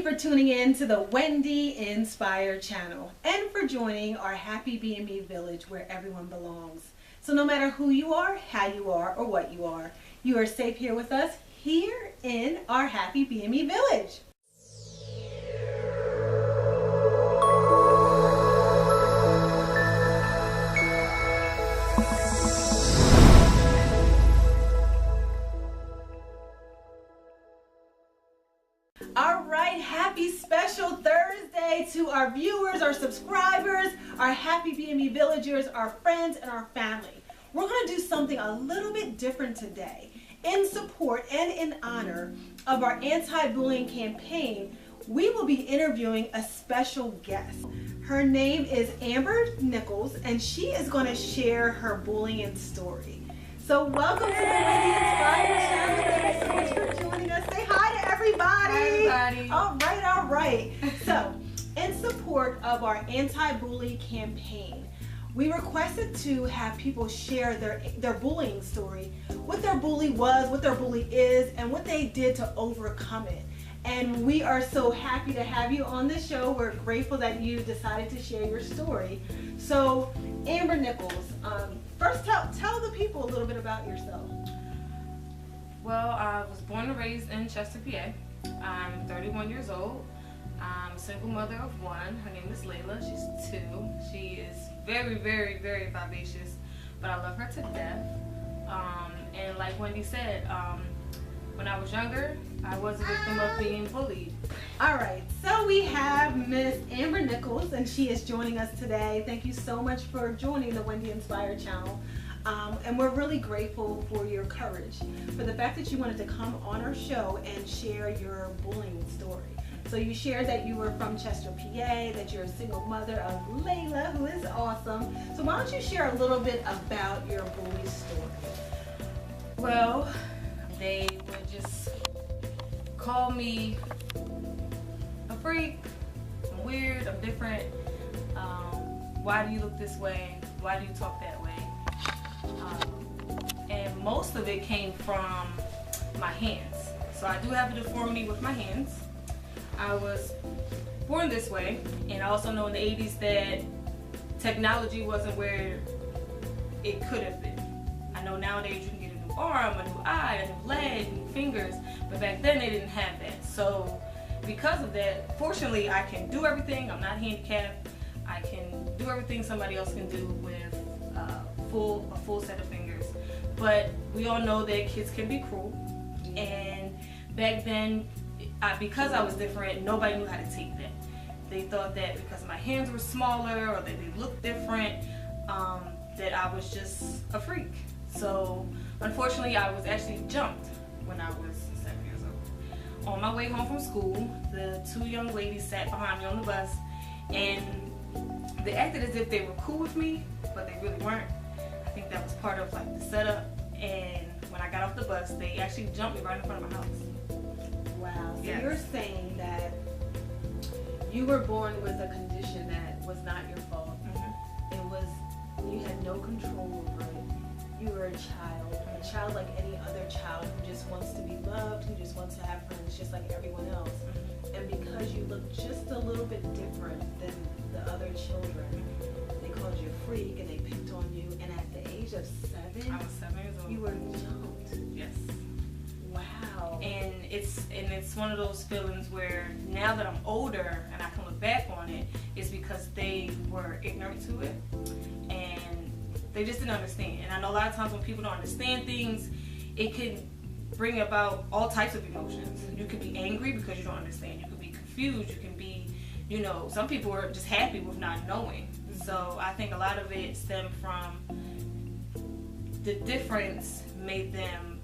you for tuning in to the Wendy Inspire channel and for joining our Happy BME Village where everyone belongs. So no matter who you are, how you are, or what you are safe here with us here in our Happy BME Village. All right, happy special Thursday to our viewers, our subscribers, our Happy BME Villagers, our friends, and our family. We're going to do something a little bit different today. In support and in honor of our anti-bullying campaign, we will be interviewing a special guest. Her name is Nichols, and she is going to share her bullying story. So welcome to the Wendy Inspire channel. Thank you so much for joining us. Say hi to everybody. Hi, everybody. All right. So, in support of our anti-bully campaign, we requested to have people share their bullying story, what their bully was, what their bully is, and what they did to overcome it. And we are so happy to have you on the show. We're grateful that you decided to share your story. So, Nichols, first tell the people a little bit about yourself. Well, I was born and raised in Chester, PA. I'm 31 years old. I'm a single mother of one. Her name is Layla. She's 2. She is very, very, very vivacious, but I love her to death. And like Wendy said, when I was younger, I was a victim of being bullied. All right, so we have Miss Nichols, and she is joining us today. Thank you so much for joining the Wendy Inspire channel. And we're really grateful for your courage, for the fact that you wanted to come on our show and share your bullying story. So you shared that you were from Chester, PA, that you're a single mother of Layla, who is awesome. So why don't you share a little bit about your bully story? Well, they would just call me a freak, I'm weird, I'm different. Why do you look this way? Why do you talk that way? And most of it came from my hands. So I do have a deformity with my hands. I was born this way, and I also know in the 80s that technology wasn't where it could have been. I know nowadays you can get a new arm, a new eye, a new leg, new fingers, but back then they didn't have that. So because of that, fortunately I can do everything. I'm not handicapped. I can do everything somebody else can do with a full set of fingers. But we all know that kids can be cruel, and back then, because I was different, nobody knew how to take that. They thought that because my hands were smaller or that they looked different, that I was just a freak. So unfortunately, I was actually jumped when I was 7 years old. On my way home from school, the 2 young ladies sat behind me on the bus, and they acted as if they were cool with me, but they really weren't. I think that was part of like the setup, and when I got off the bus, they actually jumped me right in front of my house. Wow, so Yes. You're saying that you were born with a condition that was not your fault. Mm-hmm. It was, you had no control over it. You were a child like any other child who just wants to be loved, who just wants to have friends just like everyone else. Mm-hmm. And because you look just a little bit different than the other children, they called you a freak and they picked on you. And at the age of 7, I was 7 years old. you were jumped. Yes. Wow. And it's one of those feelings where now that I'm older and I can look back on it, it's because they were ignorant to it and they just didn't understand. And I know a lot of times when people don't understand things, it can bring about all types of emotions. You could be angry because you don't understand. You could be confused. You can be, some people are just happy with not knowing. So I think a lot of it stemmed from the difference made them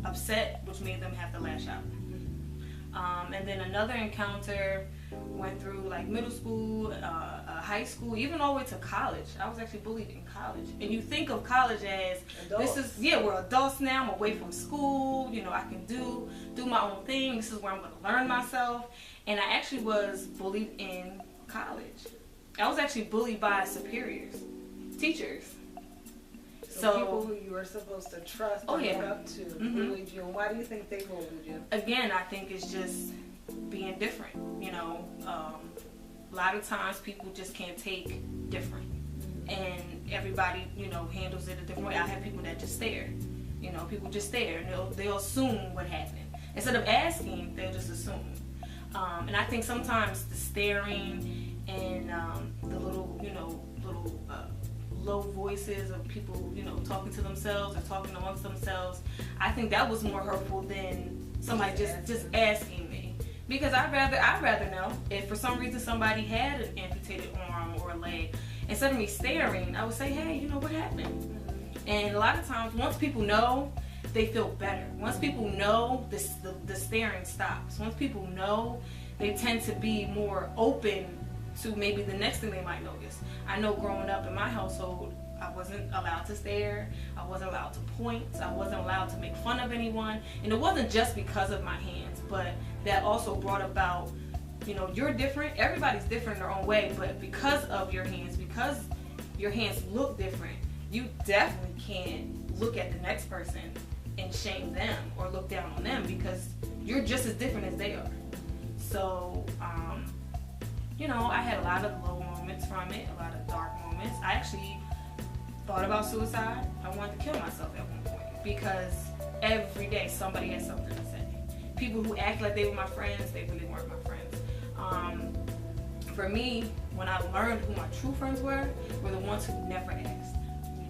upset, which made them have to lash out. And then another encounter went through like middle school, high school, even all the way to college. I was actually bullied in college. And you think of college as Adults. we're adults now. I'm away from school. I can do my own thing. This is where I'm going to learn myself. And I actually was bullied in college. I was actually bullied by superiors, teachers. So people who you were supposed to trust and look up to bullied you. And why do you think they bullied you? Again, I think it's just being different. a lot of times people just can't take different, and everybody, handles it a different way. I have people that just stare. People just stare, and they'll assume what happened. Instead of asking, they'll just assume. And I think sometimes the staring and the little low voices of people, talking to themselves or talking amongst themselves, I think that was more hurtful than somebody just asking me. Because I'd rather know if for some reason somebody had an amputated arm or a leg. Instead of me staring, I would say, hey, what happened? And a lot of times, once people know, they feel better. Once people know, the staring stops. Once people know, they tend to be more open to maybe the next thing they might notice. I know growing up in my household, I wasn't allowed to stare. I wasn't allowed to point. I wasn't allowed to make fun of anyone. And it wasn't just because of my hands, but that also brought about, you're different. Everybody's different in their own way, but because of your hands, because your hands look different, you definitely can't look at the next person and shame them or look down on them, because you're just as different as they are. So, I had a lot of low moments from it, a lot of dark moments. I actually thought about suicide. I wanted to kill myself at one point, because every day somebody had something to say. People who act like they were my friends, they really weren't my friends. For me, when I learned who my true friends were the ones who never asked.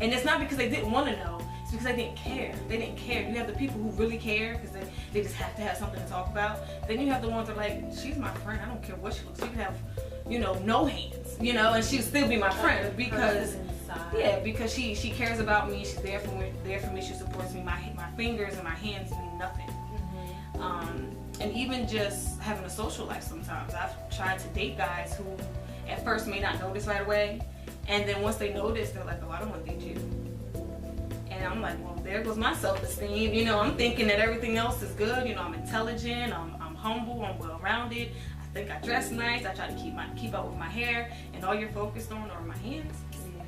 And it's not because they didn't want to know, it's because they didn't care. They didn't care. You have the people who really care because they just have to have something to talk about. Then you have the ones that are like, she's my friend, I don't care what she looks. She can have, no hands, and she'll still be my friend because she cares about me. She's there for me. She supports me. My fingers and my hands mean nothing. And even just having a social life sometimes. I've tried to date guys who at first may not notice right away, and then once they notice, they're like, oh, I don't want to date you. And I'm like, well, there goes my self-esteem. I'm thinking that everything else is good. I'm intelligent, I'm humble, I'm well-rounded. I think I dress nice. I try to keep up with my hair, and all you're focused on are my hands.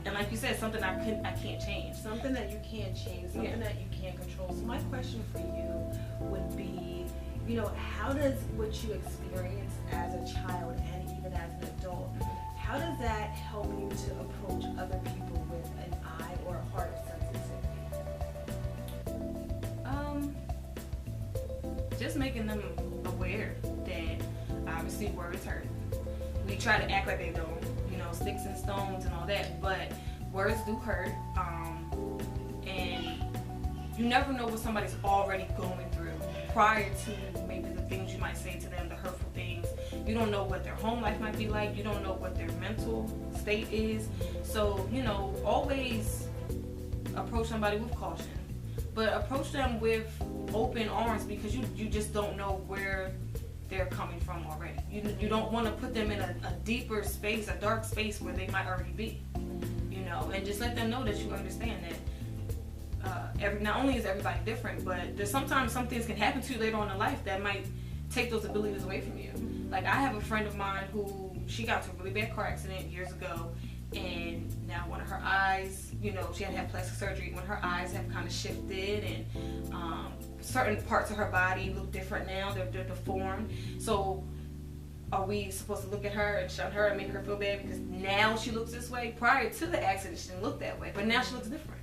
And like you said, something I can't change. Something that you can't change, something that you can't control. So my question for you would be, how does what you experienced as a child and even as an adult, how does that help you to approach other people with an eye or a heart of sensitivity? Just making them aware that obviously words hurt. We try to act like they don't, sticks and stones and all that, but words do hurt. And you never know what somebody's already going through prior to maybe the things you might say to them, the hurtful things. You don't know what their home life might be like. You don't know what their mental state is. So, always approach somebody with caution, but approach them with open arms, because you just don't know where they're coming from already. You don't want to put them in a deeper space, a dark space where they might already be, and just let them know that you understand that not only is everybody different, but there's sometimes some things can happen to you later on in life that might take those abilities away from you. Like, I have a friend of mine who, she got into a really bad car accident years ago, and now one of her eyes, she had to have plastic surgery. When her eyes have kind of shifted, and certain parts of her body look different now, they're deformed. So are we supposed to look at her and shun her and make her feel bad because now she looks this way? Prior to the accident, she didn't look that way, but now she looks different.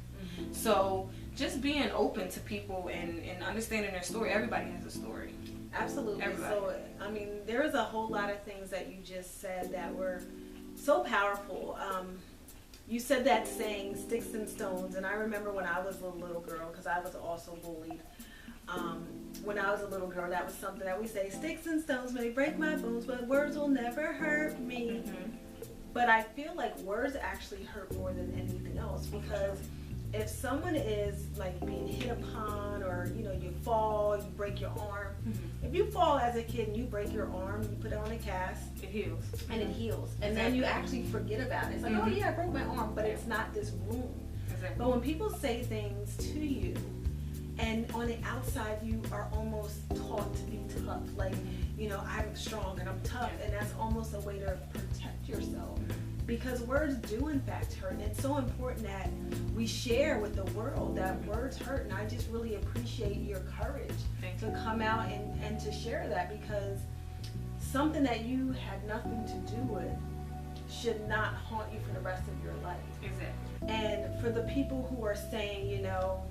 So just being open to people and understanding their story. Everybody has a story. Absolutely. Everybody. So, there's a whole lot of things that you just said that were so powerful. You said that saying, sticks and stones, and I remember when I was a little girl, because I was also bullied. When I was a little girl, that was something that we say, sticks and stones may break my bones, but words will never hurt me. But I feel like words actually hurt more than anything else, because if someone is like being hit upon, or you fall, you break your arm. If you fall as a kid and you break your arm, you put it on a cast, it heals. And it heals. And then you actually forget about it. It's like, oh yeah, I broke my arm, but it's not this wound. But when people say things to you, and on the outside you are almost taught to be tough, like, I'm strong and I'm tough, and that's almost a way to protect yourself. Because words do in fact hurt, and it's so important that we share with the world that words hurt. And I just really appreciate your courage to come out and to share that, because something that you had nothing to do with should not haunt you for the rest of your life. Exactly. And for the people who are saying, you know,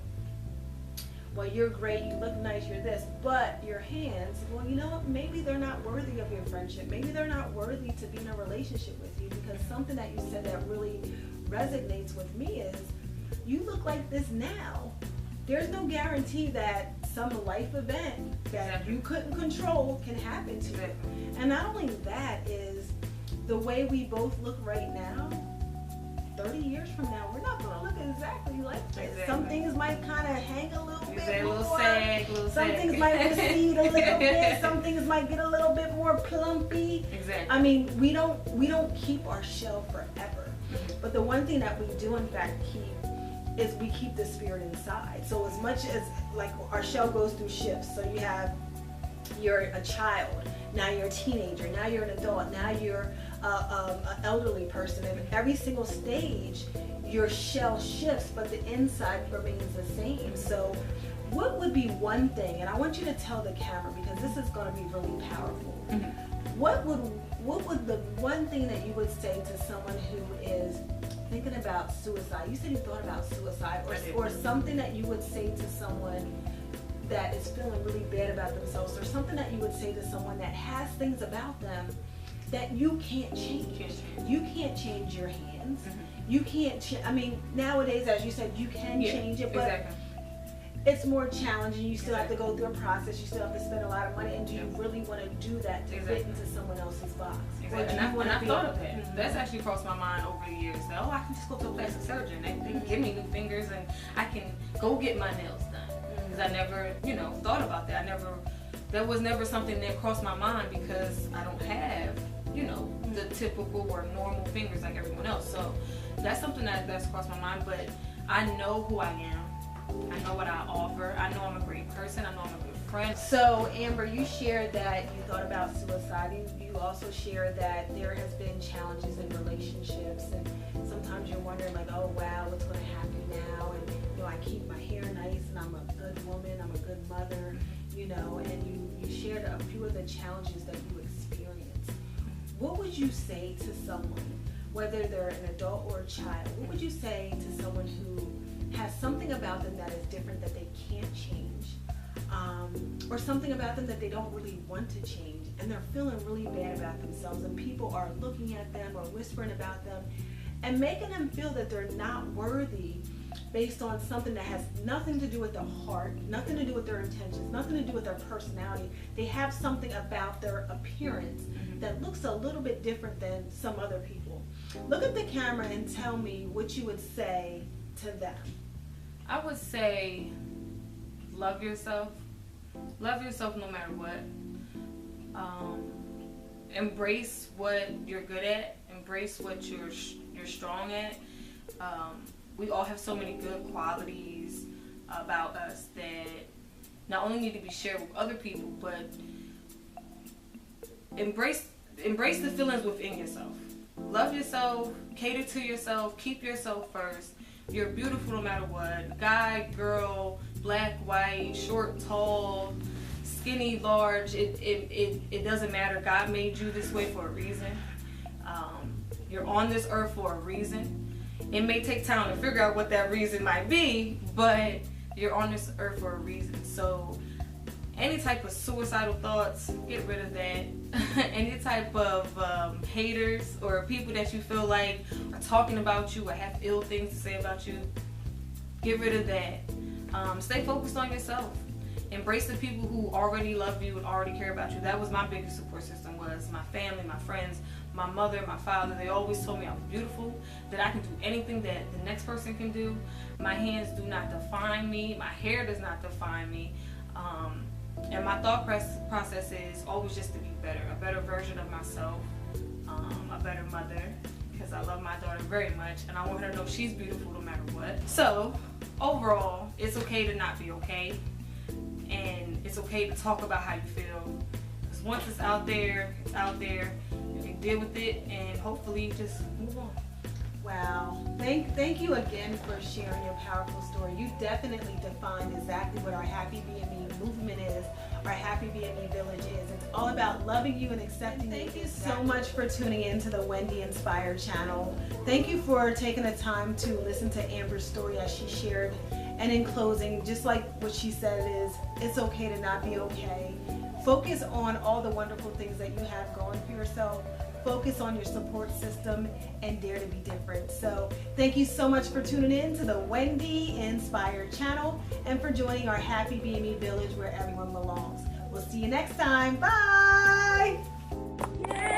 well, you're great, you look nice, you're this, but your hands, well, you know what, maybe they're not worthy of your friendship. Maybe they're not worthy to be in a relationship with you, because something that you said that really resonates with me is, you look like this now. There's no guarantee that some life event that you couldn't control can happen to you. And not only that is, the way we both look right now, 30 years from now, we're not going to look exactly like this. Exactly. Some things might kind of hang a little bit more. Some things might recede a little bit. Some things might get a little bit more plumpy. Exactly. I mean, we don't keep our shell forever. But the one thing that we do in fact keep is we keep the spirit inside. So as much as like our shell goes through shifts, so you're a child, now you're a teenager, now you're an adult, now you're an elderly person, and every single stage your shell shifts, but the inside remains the same. So what would be one thing, and I want you to tell the camera because this is going to be really powerful. What would the one thing that you would say to someone who is thinking about suicide? You said you thought about suicide, or something that you would say to someone that is feeling really bad about themselves, or something that you would say to someone that has things about them that you can't change. You can't change your hands. You can't I mean, nowadays, as you said, you can change it, but it's more challenging. You still have to go through a process. You still have to spend a lot of money. And do you really want to do that to fit into someone else's box? Exactly. And I thought of that. That's actually crossed my mind over the years. That, I can just go to a plastic surgeon. They can give me new fingers, and I can go get my nails done. Because I never, thought about that. That was never something that crossed my mind, because I don't have, the typical or normal fingers like everyone else. So that's something that's crossed my mind. But I know who I am. I know what I offer. I know I'm a great person. I know I'm a good friend. So Amber, you shared that you thought about suicide. You also shared that there has been challenges in relationships, and sometimes you're wondering like, oh wow, what's going to happen now? And I keep my hair nice, and I'm a good woman. I'm a good mother. And you shared a few of the challenges that you experienced. What would you say to someone, whether they're an adult or a child? What would you say to someone who has something about them that is different that they can't change, or something about them that they don't really want to change, and they're feeling really bad about themselves, and people are looking at them or whispering about them and making them feel that they're not worthy based on something that has nothing to do with their heart, nothing to do with their intentions, nothing to do with their personality. They have something about their appearance that looks a little bit different than some other people. Look at the camera and tell me what you would say to them. I would say, love yourself. Love yourself no matter what. Embrace what you're good at. Embrace what you're strong at. We all have so many good qualities about us that not only need to be shared with other people, but embrace the feelings within yourself. Love yourself. Cater to yourself. Keep yourself first. You're beautiful no matter what. Guy, girl, black, white, short, tall, skinny, large. It doesn't matter. God made you this way for a reason. You're on this earth for a reason. It may take time to figure out what that reason might be, but you're on this earth for a reason. So any type of suicidal thoughts, get rid of that. Any type of haters or people that you feel like are talking about you or have ill things to say about you, get rid of that. Stay focused on yourself. Embrace the people who already love you and already care about you. That was my biggest support system, was my family, my friends, my mother, my father. They always told me I was beautiful, that I can do anything that the next person can do. My hands do not define me. My hair does not define me. And my thought process is always just to be better, a better version of myself, a better mother, because I love my daughter very much, and I want her to know she's beautiful no matter what. So overall, it's okay to not be okay, and it's okay to talk about how you feel, because once it's out there, you can deal with it and hopefully just move on. Wow. Thank you again for sharing your powerful story. You definitely defined exactly what our Happy BME movement is, our Happy BME village is. It's all about loving you and accepting you. Thank you so much for tuning in to the Wendy Inspired channel. Thank you for taking the time to listen to Amber's story as she shared. And in closing, just like what she said is, it's okay to not be okay. Focus on all the wonderful things that you have going for yourself. Focus on your support system and dare to be different. So thank you so much for tuning in to the Wendy Inspired channel and for joining our Happy BME village where everyone belongs. We'll see you next time. Bye! Yay!